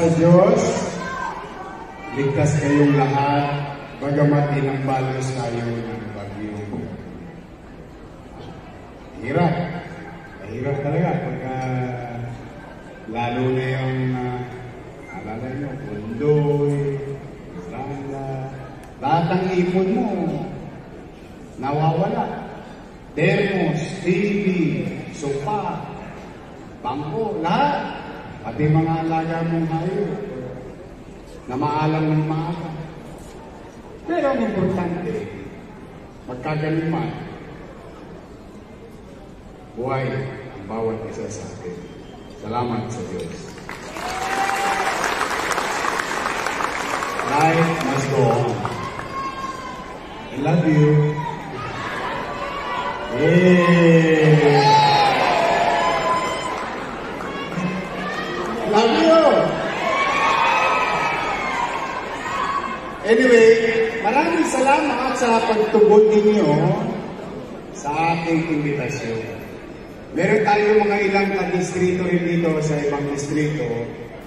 sa Diyos, ligtas kayong lahat, bagamat inambalos tayo ng bagyo. Hirap. Mahirap talaga pagka lalo na yung alala nyo, pundoy, randa, lahat ng ipon mo nawawala. Termos, TV, sopa, bangko, lahat. Pati mga alaga mong hayop na maalam ng maaga. Pero ang importante, magkagaling man, buhay ang bawat isa sa atin. Salamat sa Diyos. Life must go on. I love you. Yeah. Love you. Anyway, maraming salamat sa pagtugon ninyo sa aking imbitasyon. Meron tayo mga ilang distrito rin dito sa ibang distrito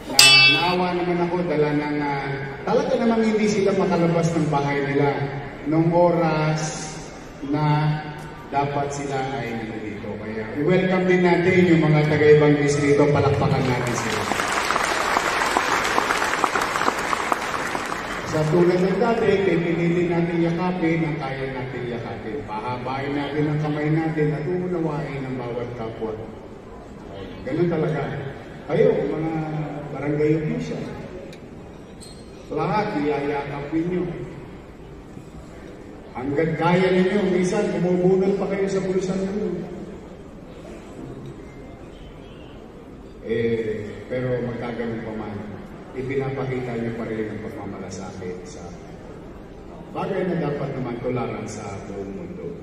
na naawa naman ako dala ng talaga namang hindi sila makalabas ng bahay nila nung oras na dapat sila ay nandito. Kaya i-welcome din natin yung mga taga-ibang distrito, palakpakan natin sila. Sa tulad ng dati, pipilitin natin yakapin ang kaya natin yakapin. Pahabain natin ang kamay natin at uunawain ang bawat kapwa. Ganun talaga. Kayo, mga barangay official, lahat iyayakapin nyo. Hanggang kaya ninyo, minsan bumubunal pa kayo sa bulsan nyo. Pero magkaganon pa man, ipinapakita nyo pa rin ang pagmamalasakit sa bagay na dapat naman tularan sa buong mundo.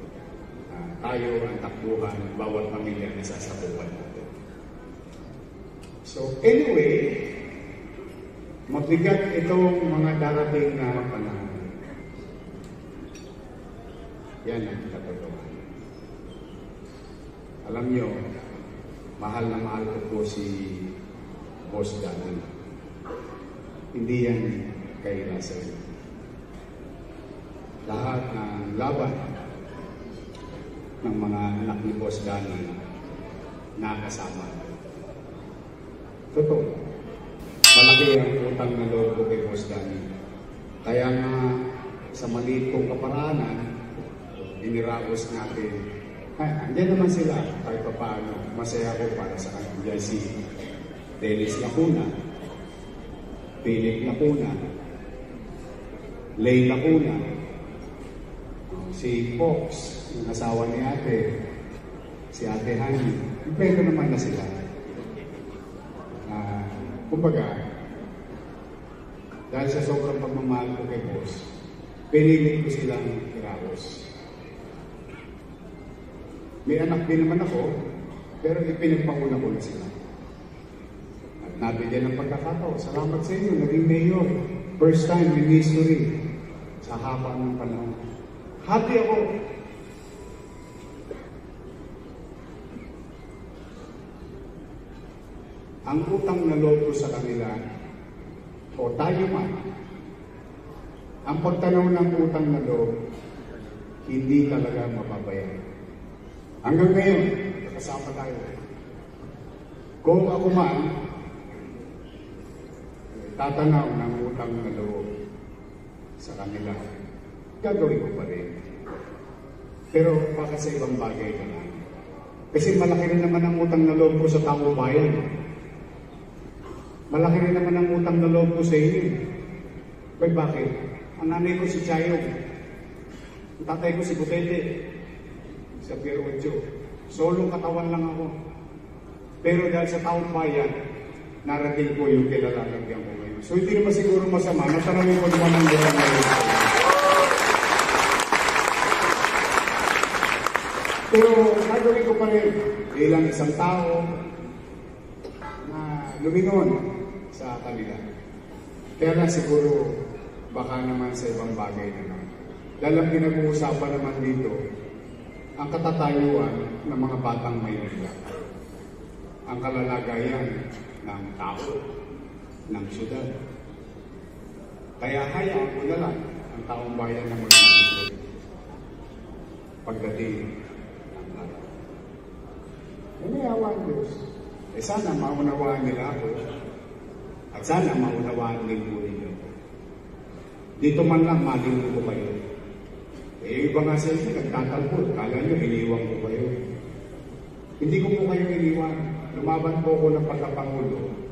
Tayo ang takbuhan, bawat pamilya na sasabukan natin. So anyway, mabigat itong mga darating na panahon. Yan ang katotohanan. Alam nyo, mahal na mahal ko po si Boss Danny. Hindi yan kailasan. Lahat ng laban ng mga anak ni Boss Danny nakasama. Totoo. Malaki ang utang na loob ko kay Boss Danny. Kaya nga sa maliit kong kaparaanan, iniraos natin. Andiyan naman sila kahit pa paano. Masaya ko para sa kanila. Si Dennis Lacuna, Philip Lacuna, Lay Lacuna, si Fox, yung asawa ni ate, si ate Hani. Impento naman na sila. Kumbaga, dahil sa sobrang pagmamahal ko kay Boss, pinilit ko silang iraos. May anak din naman ako, pero ipinagpanguna ko na sila. At nabigyan ng pagkakataon. Salamat sa inyo, naging mayor. First time in history sa haba ng panahon. Happy ako. Ang utang na loob ko sa kanila, o tayo man, ang pagtanaw ng utang na loob, hindi talaga mababayaran. Hanggang ngayon, kasama tayo. Kung ako man, tatanaw ng utang na loob sa kanila, gagawin ko pa rin. Pero baka sa ibang bagay na lang. Kasi malaki rin naman ang utang na loob ko sa taong bayan. Malaki rin naman ang utang na loob ko sa inyo. Pero bakit? Ang nanay ko si Chayong. Ang tatay ko si Butete. Sa Pier 8. Solong katawan lang ako. Pero dahil sa taong bayan, narating ko yung kilalalagyan ko ngayon. So hindi naman siguro masama. Natanawin ko naman ang buwan ngayon. Pero nagawin ko pa rin bilang isang tao na lumingon sa kanila. Kaya na siguro baka naman sa ibang bagay naman. Dahil ang pinag-uusapan naman dito, ang katatayuan ng mga batang Maynila, ang kalalagayan ng tao, ng syudad. Kaya hayaan ko na lang ang taong bayan na mag-isip pagdating ng araw. Inayawa ang Diyos. Sana maunawaan nila ako at sana maunawaan din po ninyo. Dito man lang malimu ko kayo. Iba nga sa inyo, nagtatalpot. Kala nyo, iniwan ko kayo. Hindi ko po kayo iniwan. Lumaban po ako ng pagkapangulo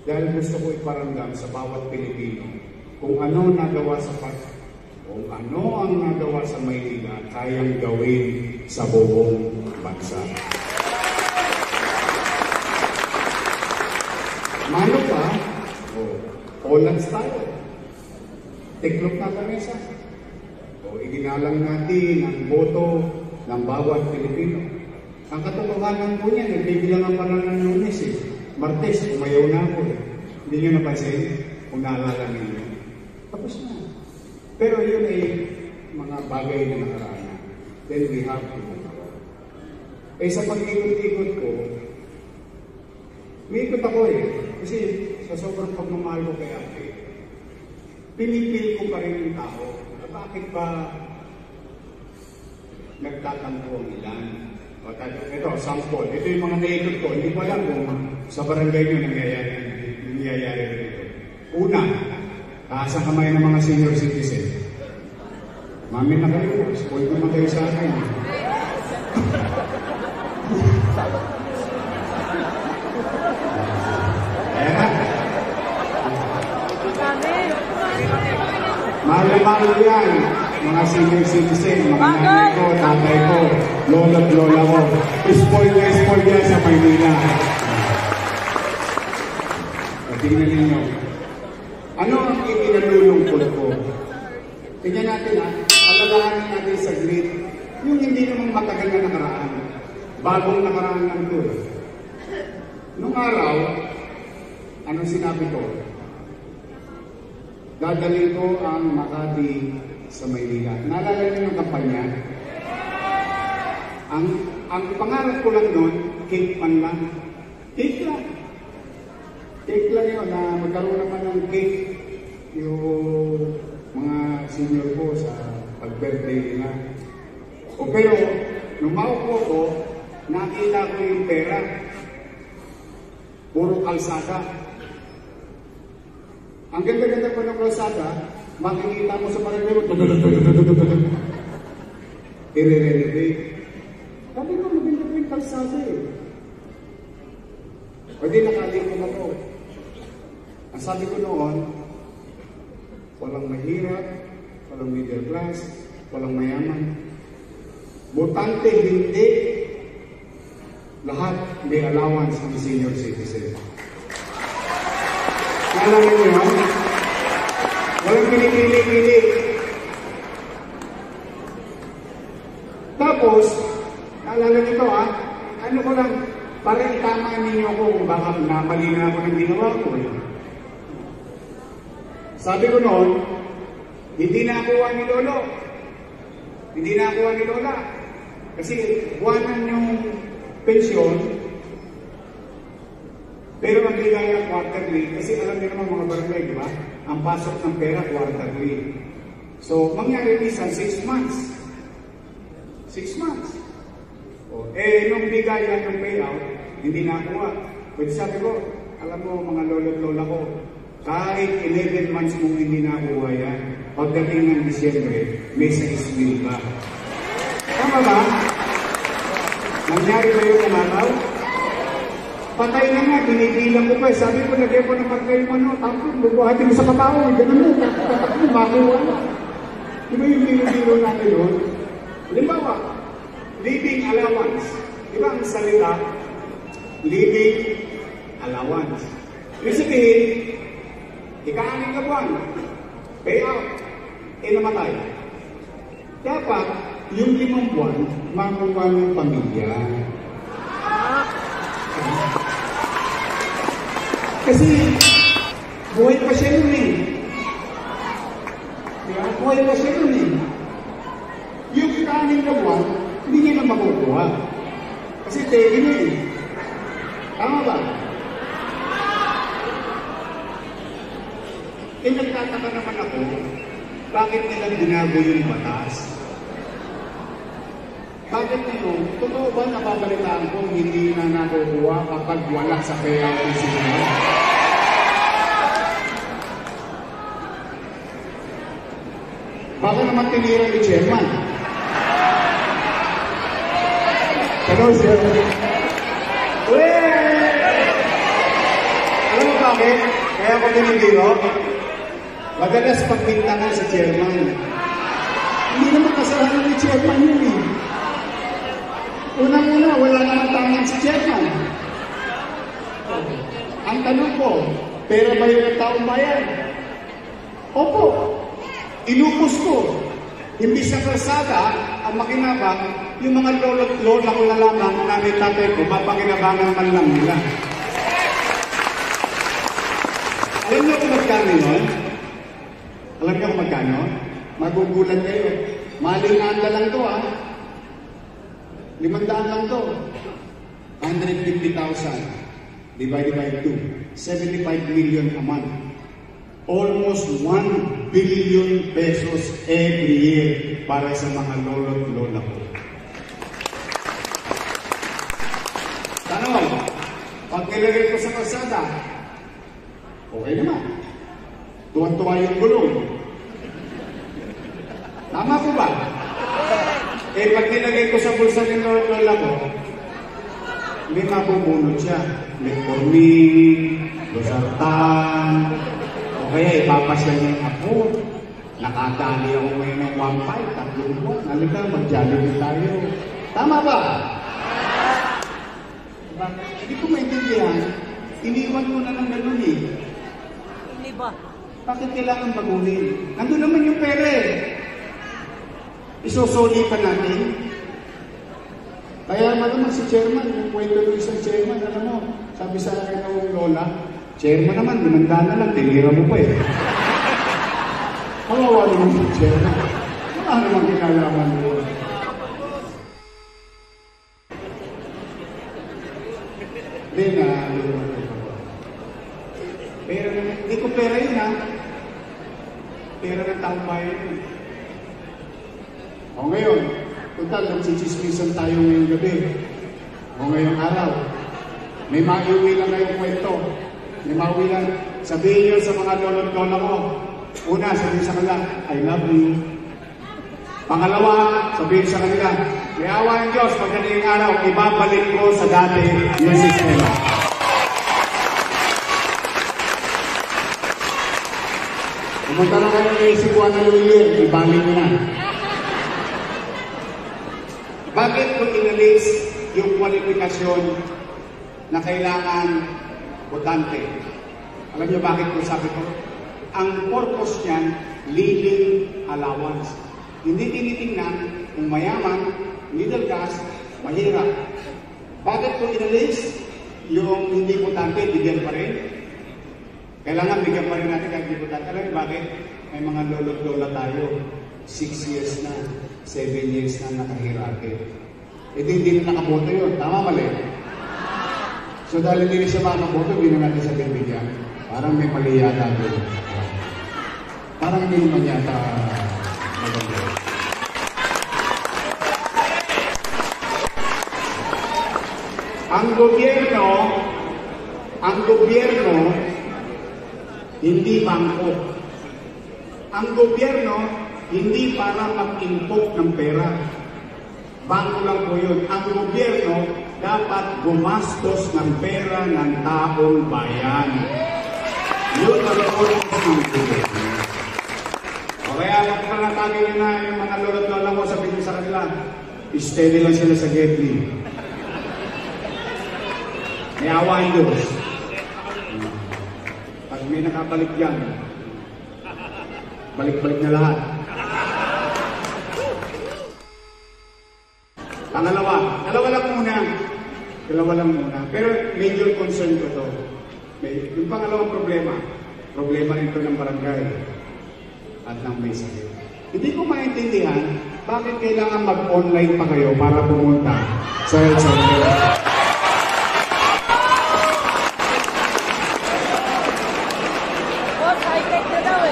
dahil gusto ko iparamdam sa bawat Pilipino kung ano nagawa sa kung ano ang nagawa sa Maynila kayang gawin sa buong bansa. Mano pa, Hollands tayo. Tiklop na lamesa. Iginalang natin ang boto ng bawat Pilipino. Ang katotohanan po niya, nagbibilangan pa lang ng Lunes Martes, umayaw na ako Hindi nyo napansin kung naalala ninyo. Tapos na. Pero yun ay mga bagay na nakaraan na. Then we have to move on. Sa pag-ikot-ikot ko, umiikot ako Kasi sa sobrang pagmamahal ko kay ate, pinipil ko pa rin yung tao. Bakit ba nagtatampo ang ilan? Ito, sample. Ito yung mga naikot ko. Hindi ko alam kung sa barangay nyo nangyayari dito. Una, taas ang kamay ng mga senior citizen. Mami na kayo. Spoil naman kayo sa akin. Mahal-mahal yan, mga senior citizen, mga nanay ko, tatay ko, lola at lola ko. Spoil yan sa Maynila. Tingnan ninyo. Ano ang itinalulungkot ko? Tingnan natin alalahanin natin sa grid, yung hindi namang matagal na nakaraan. Bagong nakaraan lang ito Nung araw, anong sinabi ko? Dadalhin ko ang Makati sa Maynila. Naalala niyo yung kampanya? Ang pangarap ko lang noon, cake man lang. Cake lang. Cake lang yun, na magkaroon naman ng cake yung mga senior ko sa pag-birthday nila. Pero, nung maupo ko, nakita ko yung pera. Puro kalsada. Ang ganda-ganda pa ng kalsada, makikita mo sa barangay mo, i-renovate. Sabi ko, maganda po yung kalsada O di nakaling ko na po. Ang sabi ko noon, walang mahirap, walang middle class, walang mayaman. Botante, hindi. Lahat may allowance ng senior citizen. Naalala niyo yun? Walang pinipili-pili. Tapos, naalala niyo ito ano ko lang, para itama ninyo ako kung baka namali na ako ng ginawa ko Sabi ko noon, hindi nakuha ni Lolo. Hindi nakuha ni Lola. Kasi buwanan yung pensyon, pero ang bigay quarterly, kasi alam niyo naman mga barangay, di ba? Ang pasok ng pera quarterly. So, mangyari minsan 6 months. 6 months. Nung bigay yan yung payout, hindi nakuha. Pwede sabi ko, alam mo mga lolo at lola ko, kahit 11 months mong hindi nakuha yan, pagdating ng Disyembre, may 6,000 ka. Tama ba? Nangyari ba yung kumataw? Patay na nga, binibilang ko pa. Sabi ko, lagay ko ng patay mo, tapos bubuhati mo sa katao. Ganun mo, tatak mo, makuha na. Di ba yung biro-biro natin doon? Halimbawa, living allowance. Di ba ang salita? Living allowance. Ibig sabihin, ika-aning na buwan, payout, namatay. Dapat, yung 5 buwan, makuha ng pamilya. Kasi, buhay pa siya nun Buhay pa siya nun Yung ika-aning na buwan, hindi niya na makukuha. Kasi tegi na Tama ba? Eh, nagtataka naman ako, bakit nila binago yung batas? Bakit ngayon, totoo ba napabalitaan ko hindi na nakukuha kapag wala sa payout ng senior? Baka naman tinira ni Chairman. Hello, sir. Alam mo bakit? Kaya ako tinitiro? Madalas pagbintangan si Chairman. Hindi naman kasalanan ni Chairman yun eh. Unang-una, wala naman tangan si Chairman. Ang tanong ko, pera ba yung taong bayan? Opo. Inupos ko. Imbis sa kalsada, ang makinabang, yung mga lolo't lola ko na lamang, nanay tatay ko, mapakinabangan man lang nila. Alam niyo kung magkano yun? Alam niyo kung magkano? Magugulat kayo. Malinganda lang to ha. 500 lang to. 150,000 divided by 2. 75 million a month. Almost 1 billion pesos every year para sa mga lolo't lola ko. Tanong, pag nilagay ko sa kalsada, okay naman. Tuwan-tuwa yung gulong. Tama po ba? Eh, pag nilagay ko sa bulsa ng lola ko, may mabubunod siya. May corning, losartan, o kaya ipapasya niya yung ako. Nakadali ako ngayon ng 1.5, 3 buwan. Halika, mag-jollibee tayo. Tama ba? Diba? Hindi ko maintindihan. Iniwan ko na lang ganun eh. Hindi ba? Bakit kailangan baguhin? Nandun naman yung pera eh. Isusuli pa natin. Kaya naman si Chairman, yung kwento ng isang Chairman, alam mo, sabi sa akin ng lola, Chairman naman, binanda na lang, tinira mo pa eh. Kawawa naman si Chairman. Ano naman kinalaman mo? Hindi na, pera naman, hindi ko pera yun ha. Pera ng taong bayan yun. O ngayon, total, nagsichismisan tayo ngayong gabi. O ngayong araw, may maiuwi lang ngayong kwento. May mauwi lang. Sabihin nyo sa mga lolo't lola ko. Una, sabihin sa kanila, I love you. Pangalawa, sabihin sa kanila, may awa ng Diyos, pag kanyang araw, ibabalik ko sa dati yung sistema. Pumunta na kayo ng Cebuana na Lulir, ibalik mo na. Bakit ko inalis yung kwalifikasyon na kailangan botante? Alam niyo bakit ko sabi ko? Ang purpose niyan, living allowance. Hindi tinitingnan kung mayaman, middle class, mahirap. Bakit ko inalis yung hindi botante, bigyan pa rin? Kailangan bigyan pa rin natin kahit hindi botante. Alam niyo bakit? May mga lolo't lola tayo. 6 years na, 7 years na nakahirate. Hindi na nakaboto yun. Tama, mali? So dahil hindi siya makaboto, hindi na natin sa bibigyan. Parang may mali yata doon. Parang hindi naman yata maganda. Ang gobyerno, hindi bangko. Ang gobyerno, hindi para mag-impok ng pera. Bangko lang po yun. Ang gobyerno dapat gumastos ng pera ng taong bayan. Yun ang purpose ng gobyerno. O kaya magpanatagin nyo na yung mga lolo't lola mo, sabihin sa kanila, steady lang sila sa Getty. May awain Diyos. Pag may nakabalik yan, balik-balik na lahat. Dalawa lang muna. Pero major concern ko to. Yung pangalawang problema nito ng barangay at ng may sakit. Hindi ko maintindihan bakit kailangan mag-online pa kayo para pumunta sa health center. Boss, high-tech na daw.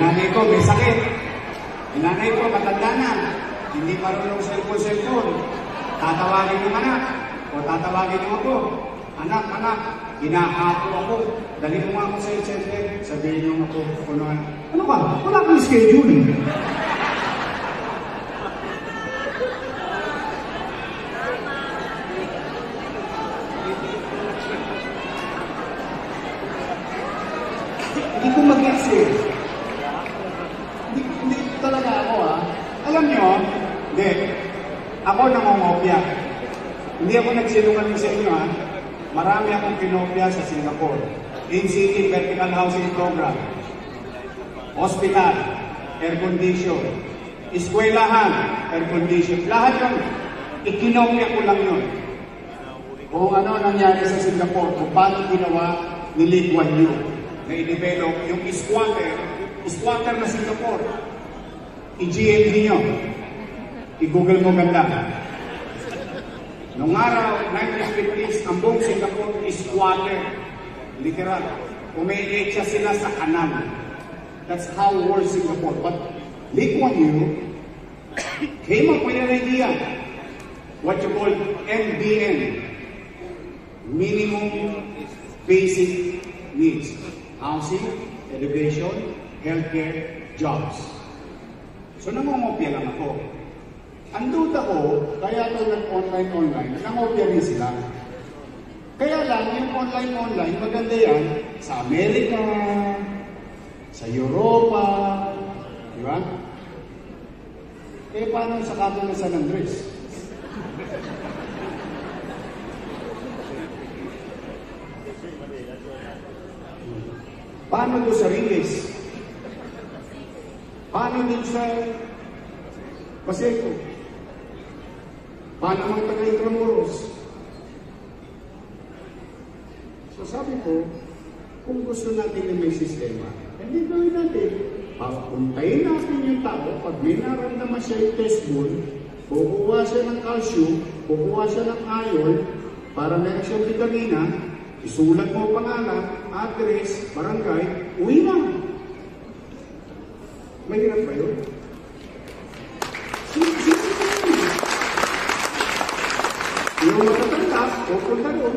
nanay ko may sakit. Yung nanay ko matanda na. Hindi marunong cellphone. Tatawagin ng anak. O tatawagin ng ako. Anak, hinahapo ako. Dali mo nga ako sa center. Sabihin mo ako, ano ka? Wala kang schedule. Hindi ko mag-gets eh. Hindi talaga ako Alam nyo, hindi. Ako nangongopya. Hindi ako nagsinungaling sa inyo Marami akong kinopya sa Singapore. In-city vertical housing program. Hospital, air condition. Eskwelahan, air condition. Lahat yung ikinopya ko lang yun. Kung ano nangyari sa Singapore, kung paano ginawa ni Lee Kuan Yew na i-develop yung squatter na Singapore. I-GMZ nyo. I-google mo ganda. Noong araw, 1950s, ang buong Singapore is squatter. Literal. Umiitsa sila sa kanal. That's how world Singapore. But Lee Kuan Yew came up with an idea. What you call MBN. Minimum Basic Needs. Housing, education, healthcare, jobs. So nangongopya lang ako. Ang duda ko, kaya ito nag-online, nangopya rin sila. Kaya lang, yung online, maganda yan sa Amerika, sa Europa, di ba? Eh, paano sa kanto ng San Andres? Paano doon sa Riles? Paano din sa Paseco? Paano mga taga-Intramuros? So sabi ko, kung gusto natin na may sistema, hindi gawin natin. Papuntayin natin yung tao, pag may naramdaman siya yung test ball, kukuha siya ng calcium, kukuha siya ng iron, para meron siyang vitamina, isulat mo pangalan, address, barangay, uwi na. Mahirap ba yun? Yung matatanda, pupunta doon,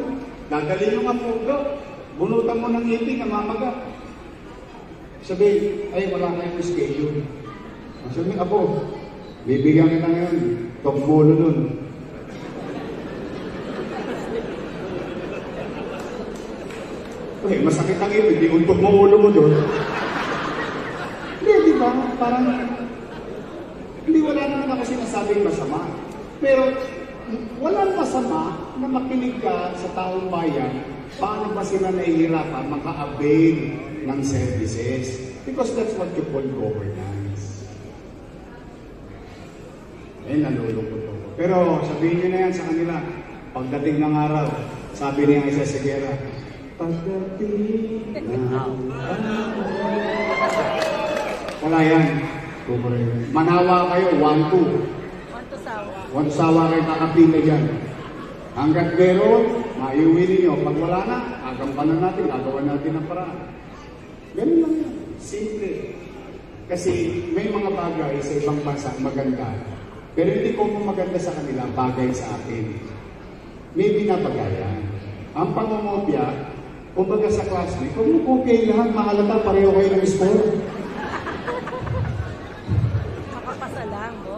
dadalhin yung apugo, bunutan mo ng ngipin, namamaga. Sabi, ay wala kayong schedule. Sabi, apo, bibigyan kita ngayon, tokbolo doon. Okay, masakit ang ibig, di untog mo ulo mo doon. Hindi, di ba? Parang, hindi wala naman ako sinasabing masama. Pero, walang masama na makinig ka sa taong bayan paano ba sila nahihirapan maka-avail ng services. Because that's what you call governance. Eh, nalulungkot ako. Pero, sabihin nyo na yan sa kanila. Pagdating ng araw, sabi niya isa sa gera, pagdating ng araw. Wala yan. Manawa kayo, 1-2. One sawa kayo nakapila dyan. Hanggat meron, maiuwi ninyo. Pag wala na, agampanan natin, gagawa natin ang paraan. Ganun lang yan. Simple. Kasi may mga bagay sa ibang bansa maganda. Pero hindi ko maganda sa kanila, bagay sa atin. May binabagayan. Ang pangungopya, kumbaga sa classmate, kung okay lahat, mahalata, pareho kayo ng score.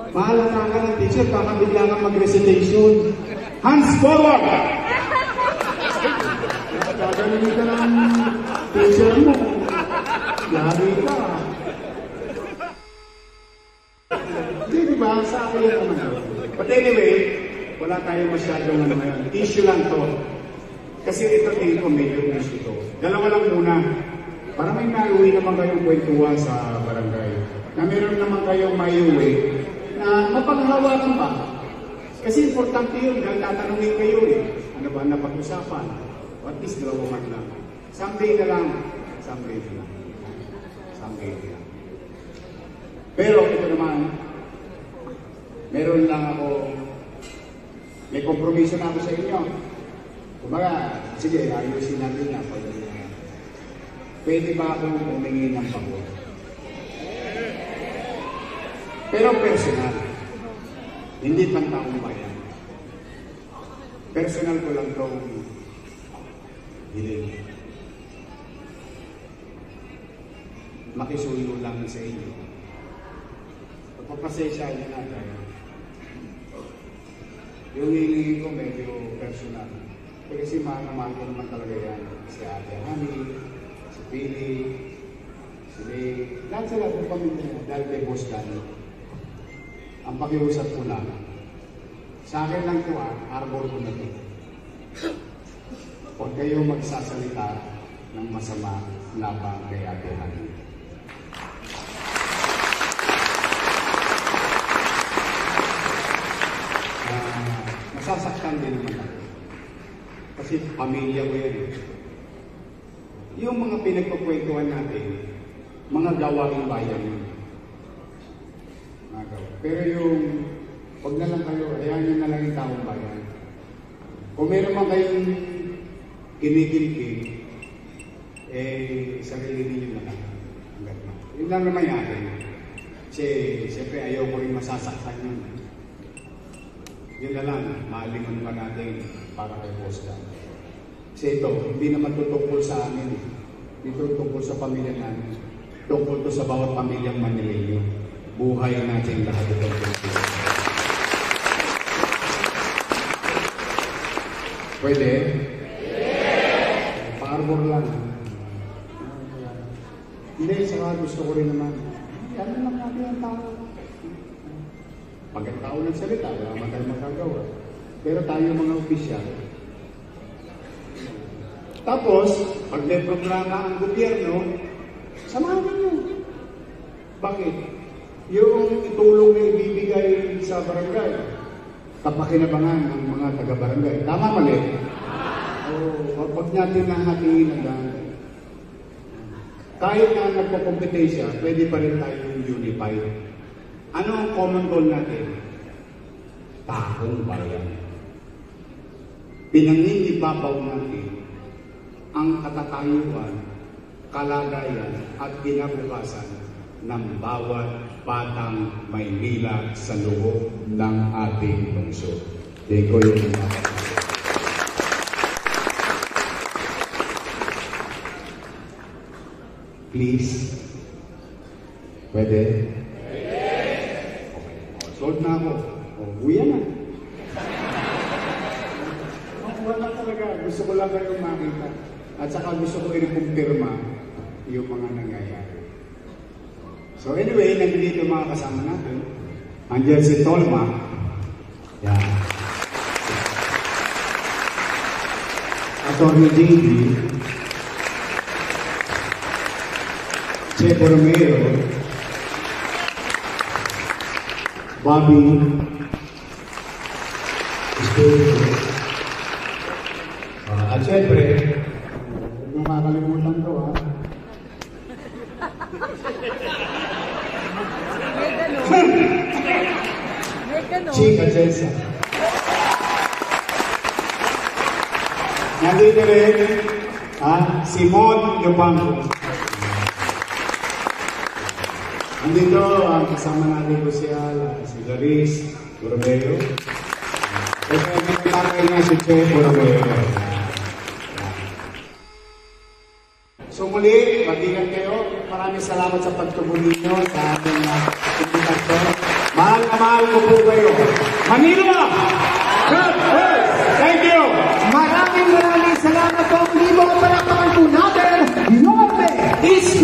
Mahalata ka ng teacher, baka bigla kang mag-recitation. Hands forward! Gaganin ka ng teacher mo. Yari ka. Hindi, diba? Sa akin yan naman. But anyway, wala tayong masyadong ngayon. Issue lang to. Kasi ito tingin ko medyo issue to. Dalawa lang muna. Para may maiuwi naman kayong kwentuhan sa barangay. Na meron naman kayong maiuwi na mapanghawakan pa. Kasi importante yun, dahil tatanungin kayo ano ba napag-usapan? At least dalawa lang. Someday na lang. Someday na lang. Someday na lang. Pero ito naman, meron lang ako, may kompromiso na ako sa inyo. Kumbaga, sige, ayusin natin na. Pwede ba akong humingi ng pabor? Pero personal. Hindi pang-taong bayan. Personal ko lang itong hiling. Makisuyo lang sa inyo. Pagpapasensya niyo natin. Yung hiling ko medyo personal. Kasi mahal ko naman talaga yan. Si Ate Hani, si Pili, si May, lahat sila ng pamilya dahil may boss dahil. Ang pakiusap ko lang, sa akin lang ito arbor ko na ito. Huwag kayo magsasalita ng masama laban kay Ate Hani. Masasaktan din naman ako. Kasi pamilya ko yan. Yung mga pinagpapwentuhan natin, mga gawaing bayan yun. Pero yung, huwag na lang kayo, ayan yun na lang yung taong bayan. Kung meron man kayong kinikilkin, sarili ninyo na lang. Yun lang naman natin. Kasi, siyempre, ayaw ko rin masasaktan yun. Yun na lang, maalingon pa natin para kay Costa. Kasi ito, hindi naman tutungkol sa amin. Hindi tutungkol sa pamilya namin. Tungkol to sa bawat pamilyang Manileño. Buhay natin lahat ito. Pwede? Pa-arbor lang. Hindi, saka gusto ko rin naman. Ano lang natin ang tao? Pag ang tao nagsalita, wala naman tayo magagawa. Pero tayo mga opisyal. Tapos, pag may programa ang gobyerno, samahan nyo. Bakit? Yung itulong na ibibigay sa barangay, kapakinabangan ng mga taga-barangay. Tama mali? O, pag natin nahatiin ang dahil. Kahit na nagpo-competition, pwede pa rin tayong unified. Ano ang common goal natin? Taong bayan. Pinanginibabaw natin ang katatayuan, kalagayan at kinabukasan ng bawat batang Maynila sa loob ng ating lungsod. Deko yung mga. Please. Pwede? Sold na ako. Uya na. Wala talaga. Gusto ko lang kayong makita. At saka gusto ko i-kumpirma yung mga nangyayari. So anyway, nandito mga kasama natin. Andiyan si Tolma. Yan. Atty. JD. Che Borromeo. Bobby. At syempre, huwag makakalimutan ko Chica Jensa. Nandito rin, Simon Yopango. Nandito, kasama natin ko si Laris Borromeo. Ito yung tatay niya si Che Borromeo. So muli, mag-ingat kayo. Maraming salamat sa pagtubo ninyo sa ating imbitasyon. Mahal na mahal ko po kayo. Manila! God bless! Thank you! Maraming salamat po. Hindi mo palakpakan po natin. Norte, East,